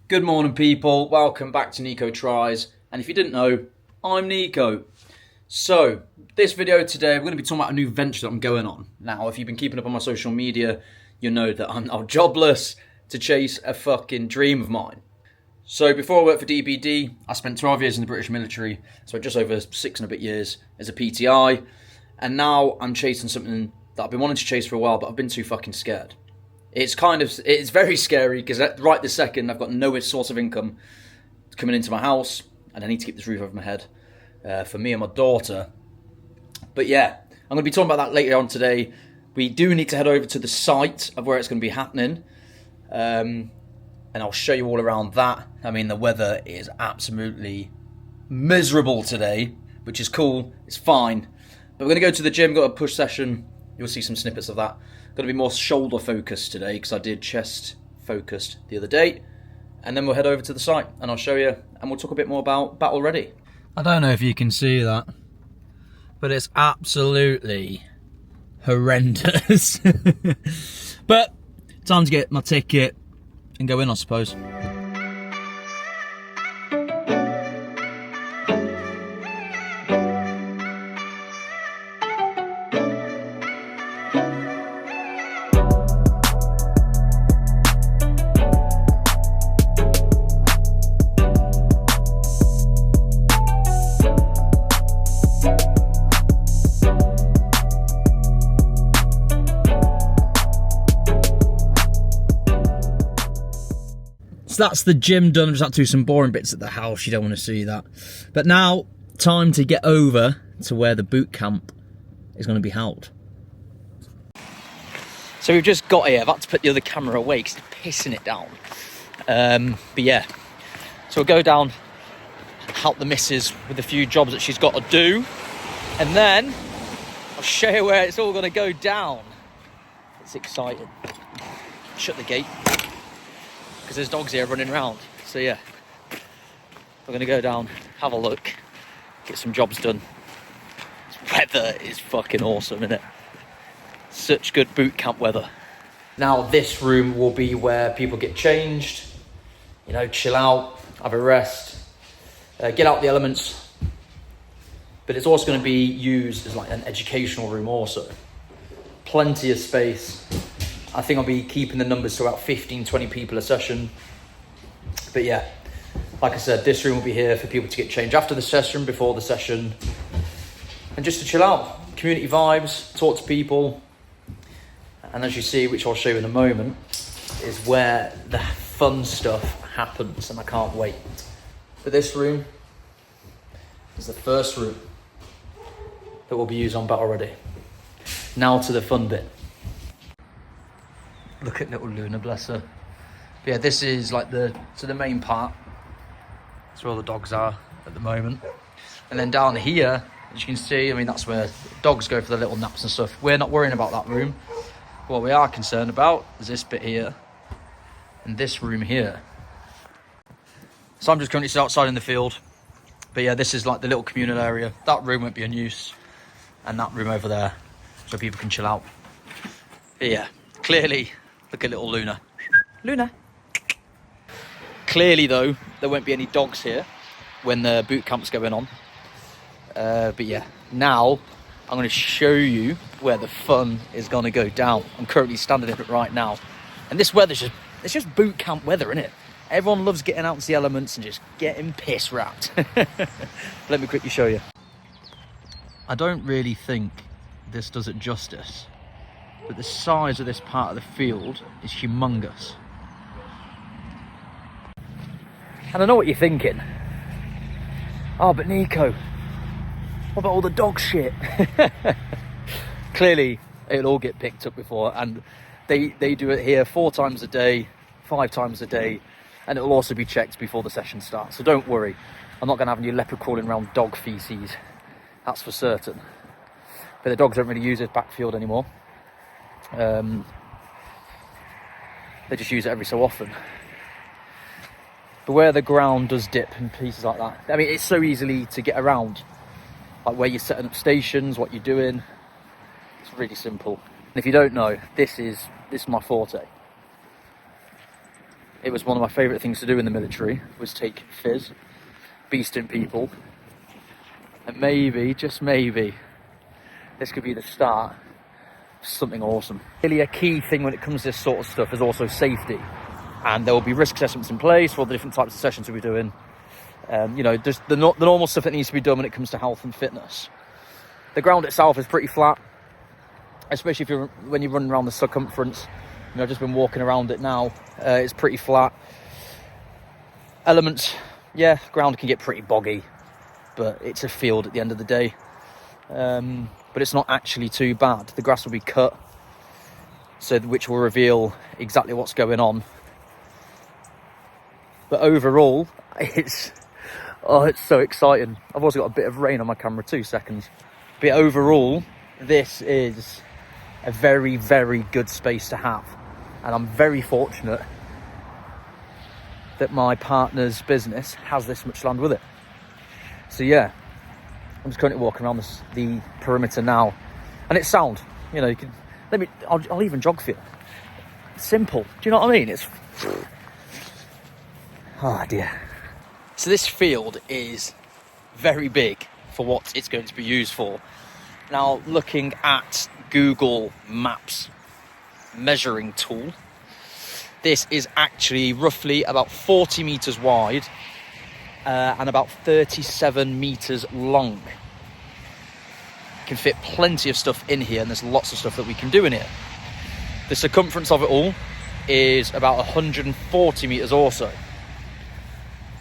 Good morning, people. Welcome back to Nico Tries. And if you didn't know, I'm Nico. So, this video today, we're going to be talking about a new venture that I'm going on. Now, if you've been keeping up on my social media, you know that I'm now jobless to chase a fucking dream of mine. So, before I worked for DBD, I spent 12 years in the British military, so just over 6 and a bit years as a PTI. And now I'm chasing something that I've been wanting to chase for a while, but I've been too fucking scared. It's very scary because right this second I've got no source of income coming into my house and I need to keep this roof over my head for me and my daughter. But yeah, I'm going to be talking about that later on today. We do need to head over to the site of where it's going to be happening, and I'll show you all around that. I mean, the weather is absolutely miserable today, which is cool, it's fine. But we're going to go to the gym, got a push session, you'll see some snippets of that. Going to be more shoulder focused today because I did chest focused the other day. And then we'll head over to the site and I'll show you and we'll talk a bit more about Battle Ready. I don't know if you can see that, but it's absolutely horrendous. But time to get my ticket and go in, I suppose. So that's the gym done. I'm just have to do some boring bits at the house. You don't want to see that. But now, time to get over to where the boot camp is going to be held. So we've just got here. I've had to put the other camera away because it's pissing it down. But yeah, so we'll go down, help the missus with a few jobs that she's got to do. And then I'll show you where it's all going to go down. It's exciting. Shut the gate, because there's dogs here running around. So yeah, we're going to go down, have a look, get some jobs done. This weather is fucking awesome, isn't it? Such good boot camp weather. Now this room will be where people get changed, you know, chill out, have a rest, get out the elements. But it's also going to be used as like an educational room also. Plenty of space. I think I'll be keeping the numbers to about 15, 20 people a session. But yeah, like I said, this room will be here for people to get changed after the session, before the session, and just to chill out. Community vibes, talk to people. And as you see, which I'll show you in a moment, is where the fun stuff happens, and I can't wait. But this room is the first room that will be used on Battle Ready. Now to the fun bit. Look at little Luna, bless her. But yeah, this is like the main part. That's where all the dogs are at the moment. And then down here, as you can see, I mean, that's where dogs go for their little naps and stuff. We're not worrying about that room. What we are concerned about is this bit here and this room here. So I'm just currently still outside in the field. But yeah, this is like the little communal area. That room won't be in use. And that room over there, so people can chill out. But yeah, clearly, look at little Luna. Luna. Clearly though, there won't be any dogs here when the boot camp's going on. But yeah, now I'm going to show you where the fun is going to go down. I'm currently standing in it right now. And this weather's it's just boot camp weather, isn't it? Everyone loves getting out into the elements and just getting piss wrapped. Let me quickly show you. I don't really think this does it justice, but the size of this part of the field is humongous. And I know what you're thinking. Oh, but Nico, what about all the dog shit? Clearly, it'll all get picked up before, and they do it here 4 times a day, 5 times a day, and it'll also be checked before the session starts. So don't worry, I'm not going to have any leopard crawling around dog feces, that's for certain. But the dogs don't really use this backfield anymore. They just use it every so often. But where the ground does dip in pieces like that, I mean, it's so easily to get around. Like where you're setting up stations, what you're doing. It's really simple. And if you don't know, this is my forte. It was one of my favourite things to do in the military, was take fizz, beasting people. And maybe, just maybe, this could be the start of something awesome. Really a key thing when it comes to this sort of stuff is also safety. And there will be risk assessments in place for all the different types of sessions we'll be doing. You know, there's the normal stuff that needs to be done when it comes to health and fitness. The ground itself is pretty flat, especially when you're running around the circumference. You know, I've just been walking around it now. It's pretty flat. Elements, yeah, ground can get pretty boggy, but it's a field at the end of the day. But it's not actually too bad. The grass will be cut, which will reveal exactly what's going on. But overall, it's so exciting. I've also got a bit of rain on my camera, 2 seconds. But overall, this is a very, very good space to have. And I'm very fortunate that my partner's business has this much land with it. So yeah, I'm just currently walking around the perimeter now. And it's sound, you know, I'll even jog for you. It's simple, do you know what I mean? It's, oh dear. So this field is very big for what it's going to be used for. Now, looking at Google Maps measuring tool, this is actually roughly about 40 meters wide and about 37 meters long. You can fit plenty of stuff in here, and there's lots of stuff that we can do in here. The circumference of it all is about 140 meters or so.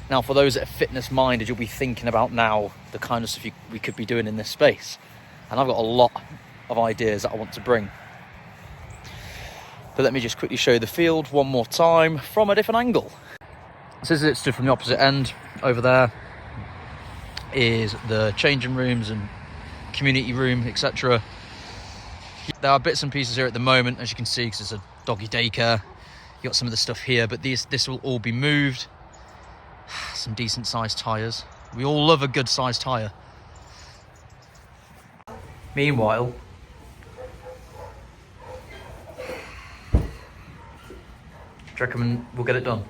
Now, for those that are fitness minded, you'll be thinking about now the kind of stuff we could be doing in this space. And I've got a lot of ideas that I want to bring. But let me just quickly show you the field one more time from a different angle. So this is it stood from the opposite end. Over there is the changing rooms and community room, etc. There are bits and pieces here at the moment, as you can see, because it's a doggy daycare. You got some of the stuff here, but this will all be moved. Some decent sized tyres. We all love a good sized tyre. Meanwhile, do you reckon we'll get it done?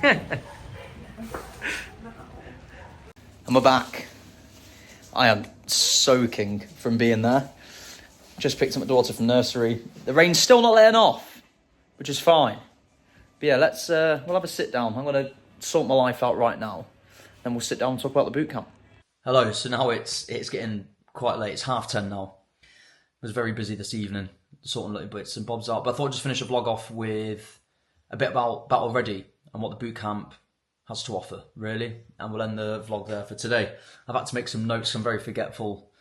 Yeah. And we're back. I am soaking from being there. Just picked up my daughter from nursery. The rain's still not letting off, which is fine. But yeah, we'll have a sit down. I'm going to sort my life out right now. Then we'll sit down and talk about the boot camp. Hello, so now it's getting quite late. It's 10:30 now. I was very busy this evening, sorting little bits and bobs out. But I thought I'd just finish the vlog off with a bit about Battle Ready and what the boot camp has to offer, really. And we'll end the vlog there for today. I've had to make some notes, I'm very forgetful.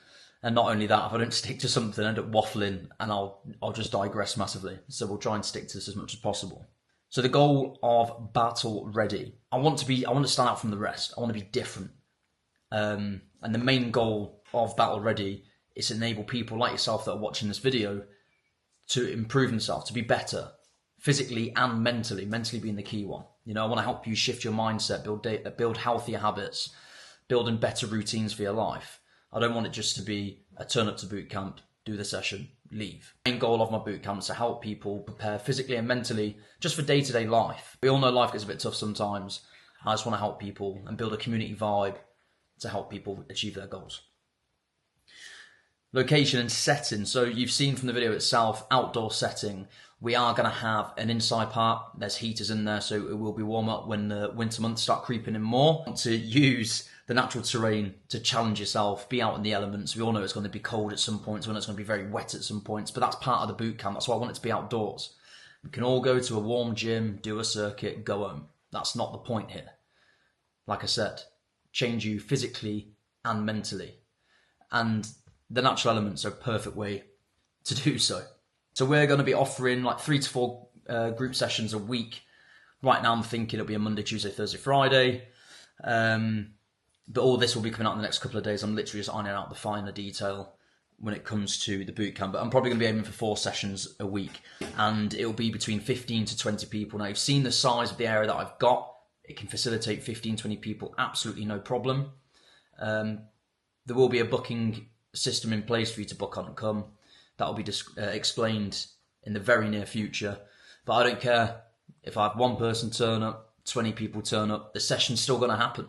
And not only that, if I don't stick to something, I end up waffling and I'll just digress massively. So we'll try and stick to this as much as possible. So the goal of Battle Ready, I want to stand out from the rest. I want to be different. And the main goal of Battle Ready is to enable people like yourself that are watching this video to improve themselves, to be better, physically and mentally, mentally being the key one. You know, I want to help you shift your mindset, build healthier habits, building better routines for your life. I don't want it just to be a turn up to boot camp, do the session, leave. The main goal of my boot camp is to help people prepare physically and mentally just for day-to-day life. We all know life gets a bit tough sometimes. I just want to help people and build a community vibe to help people achieve their goals. Location and setting. So you've seen from the video itself, outdoor setting. We are going to have an inside part. There's heaters in there, so it will be warm up when the winter months start creeping in more. To use the natural terrain to challenge yourself, be out in the elements. We all know it's going to be cold at some points, we know it's going to be very wet at some points, but that's part of the boot camp. That's why I want it to be outdoors. We can all go to a warm gym, do a circuit, go home. That's not the point here. Like I said, change you physically and mentally. And the natural elements are a perfect way to do so. So we're going to be offering like 3 to 4 group sessions a week. Right now I'm thinking it'll be a Monday, Tuesday, Thursday, Friday. But all this will be coming out in the next couple of days. I'm literally just ironing out the finer detail when it comes to the boot camp. But I'm probably going to be aiming for 4 sessions a week. And it'll be between 15 to 20 people. Now you've seen the size of the area that I've got. It can facilitate 15, 20 people, absolutely no problem. There will be a booking system in place for you to book on and come. That will be explained in the very near future. But I don't care. If I have one person turn up, 20 people turn up, the session's still going to happen.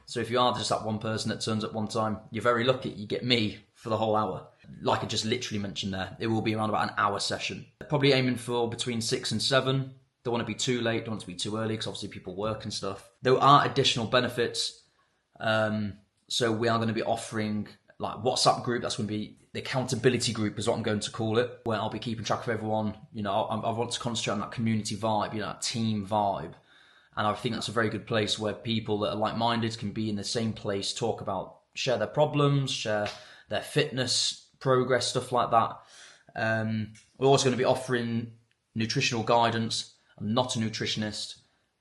So if you are just that one person that turns up one time, you're very lucky. You get me for the whole hour. Like I just literally mentioned there, it will be around about an hour session. Probably aiming for between 6 and 7. Don't want to be too late, don't want to be too early, because obviously people work and stuff. There are additional benefits. So we are going to be offering like WhatsApp group. That's going to be the accountability group is what I'm going to call it, where I'll be keeping track of everyone. You know, I want to concentrate on that community vibe, you know, that team vibe. And I think that's a very good place where people that are like-minded can be in the same place, talk about, share their problems, share their fitness, progress, stuff like that. We're also going to be offering nutritional guidance. I'm not a nutritionist,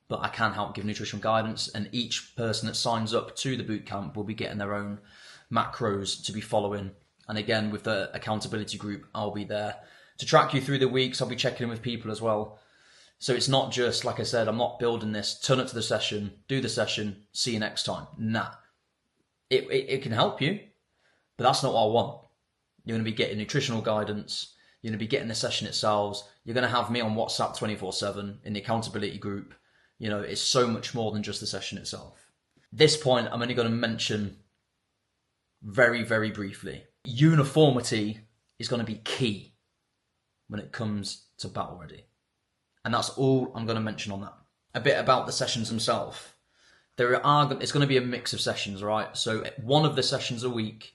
but I can help give nutritional guidance. And each person that signs up to the bootcamp will be getting their own macros to be following. And again, with the accountability group, I'll be there to track you through the weeks. I'll be checking in with people as well. So it's not just, like I said, I'm not building this, turn up to the session, do the session, see you next time. Nah. It can help you, but that's not what I want. You're going to be getting nutritional guidance. You're going to be getting the session itself. You're going to have me on WhatsApp 24/7 in the accountability group. You know, it's so much more than just the session itself. At this point, I'm only going to mention very, very briefly. Uniformity is going to be key when it comes to Battle Ready. And that's all I'm going to mention on that. A bit about the sessions themselves. It's going to be a mix of sessions, right? So one of the sessions a week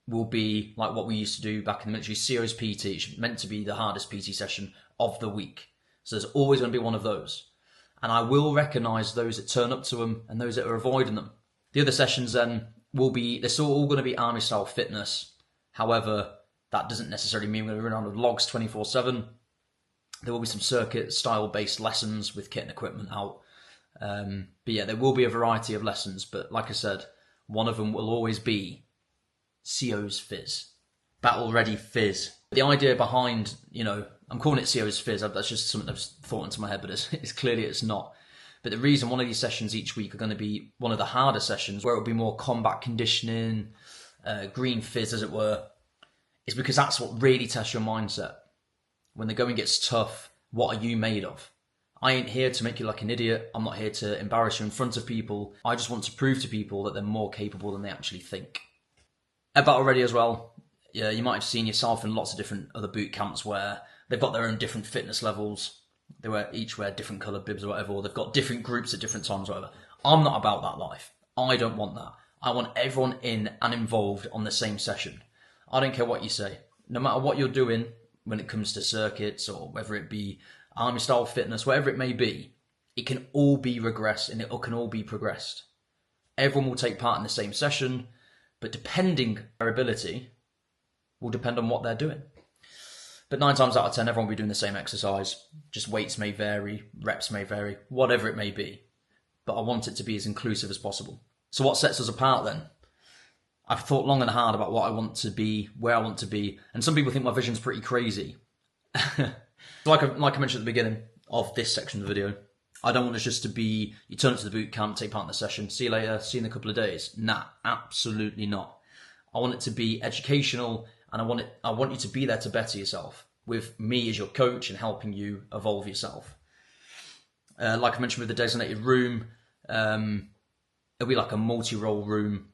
will be like what we used to do back in the military, CO's PT. It's meant to be the hardest PT session of the week. So there's always going to be one of those. And I will recognise those that turn up to them and those that are avoiding them. The other sessions then they're still all going to be army style fitness. However, that doesn't necessarily mean we're going to run around with logs 24/7. There will be some circuit style based lessons with kit and equipment out. But yeah, there will be a variety of lessons. But like I said, one of them will always be CO's Fizz. Battle Ready Fizz. The idea behind, you know, I'm calling it CO's Fizz. That's just something that's thought into my head, but it's clearly it's not. But the reason one of these sessions each week are going to be one of the harder sessions, where it'll be more combat conditioning, green fizz as it were, is because that's what really tests your mindset. When the going gets tough, what are you made of? I ain't here to make you like an idiot. I'm not here to embarrass you in front of people. I just want to prove to people that they're more capable than they actually think. At Battle Ready as well, yeah, you might have seen yourself in lots of different other boot camps where they've got their own different fitness levels. They each wear different coloured bibs or whatever, or they've got different groups at different times or whatever. I'm not about that life. I don't want that. I want everyone in and involved on the same session. I don't care what you say. No matter what you're doing when it comes to circuits, or whether it be army style fitness, whatever it may be, it can all be regressed and it can all be progressed. Everyone will take part in the same session, but depending on their ability will depend on what they're doing. But 9 times out of 10, everyone will be doing the same exercise. Just weights may vary, reps may vary, whatever it may be. But I want it to be as inclusive as possible. So what sets us apart then? I've thought long and hard about what I want to be, where I want to be, and some people think my vision's pretty crazy. Like I mentioned at the beginning of this section of the video, I don't want it just to be, you turn up to the boot camp, take part in the session, see you later, see you in a couple of days. Nah, absolutely not. I want it to be educational, and I want you to be there to better yourself, with me as your coach and helping you evolve yourself. Like I mentioned with the designated room, it'll be like a multi-role room.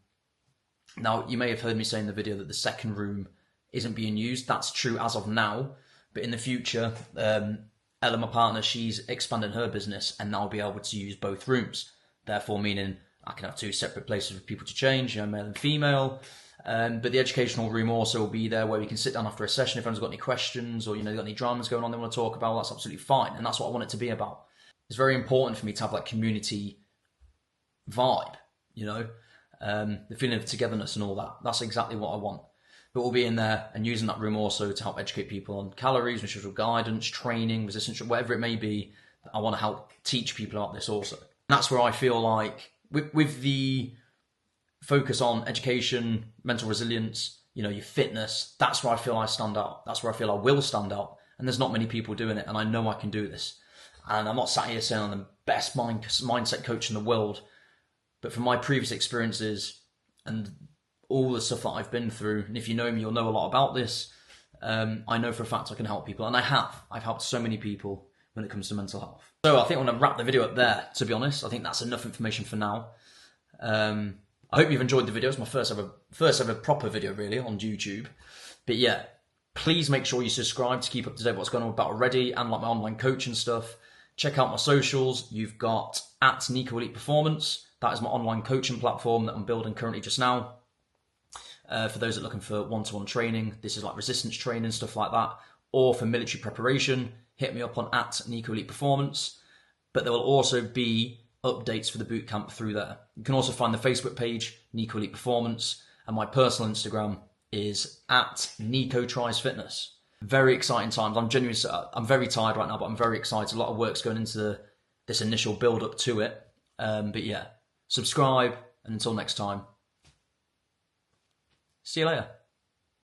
Now, you may have heard me say in the video that the second room isn't being used. That's true as of now, but in the future, Ella, my partner, she's expanding her business and now I'll be able to use both rooms. Therefore, meaning I can have 2 separate places for people to change, you know, male and female. But the educational room also will be there where we can sit down after a session if anyone's got any questions or, you know, they've got any dramas going on they want to talk about. That's absolutely fine. And that's what I want it to be about. It's very important for me to have that community vibe, you know, the feeling of togetherness and all that. That's exactly what I want. But we'll be in there and using that room also to help educate people on calories, nutritional guidance, training, resistance, whatever it may be. I want to help teach people about this also. And that's where I feel like with the focus on education, mental resilience, you know, your fitness, that's where I feel I stand out. That's where I feel I will stand out. And there's not many people doing it, and I know I can do this. And I'm not sat here saying I'm the best mindset coach in the world, but from my previous experiences and all the stuff that I've been through, and if you know me, you'll know a lot about this, I know for a fact I can help people, and I have. I've helped so many people when it comes to mental health. So I think I'm going to wrap the video up there, to be honest. I think that's enough information for now. I hope you've enjoyed the video. It's my first ever proper video, really, on YouTube. But yeah, please make sure you subscribe to keep up to date with what's going on with Battle Ready and like my online coaching stuff. Check out my socials. You've got @Nico Elite Performance. That is my online coaching platform that I'm building currently just now. For those that are looking for one-to-one training, this is like resistance training, stuff like that. Or for military preparation, hit me up on @Nico Elite Performance. But there will also be updates for the bootcamp through there. You can also find the Facebook page, Nico Elite Performance, and my personal Instagram is @NicoTriesFitness. Very exciting times. I'm very tired right now, but I'm very excited. A lot of work's going into this initial build up to it. But yeah, subscribe, and until next time, see you later.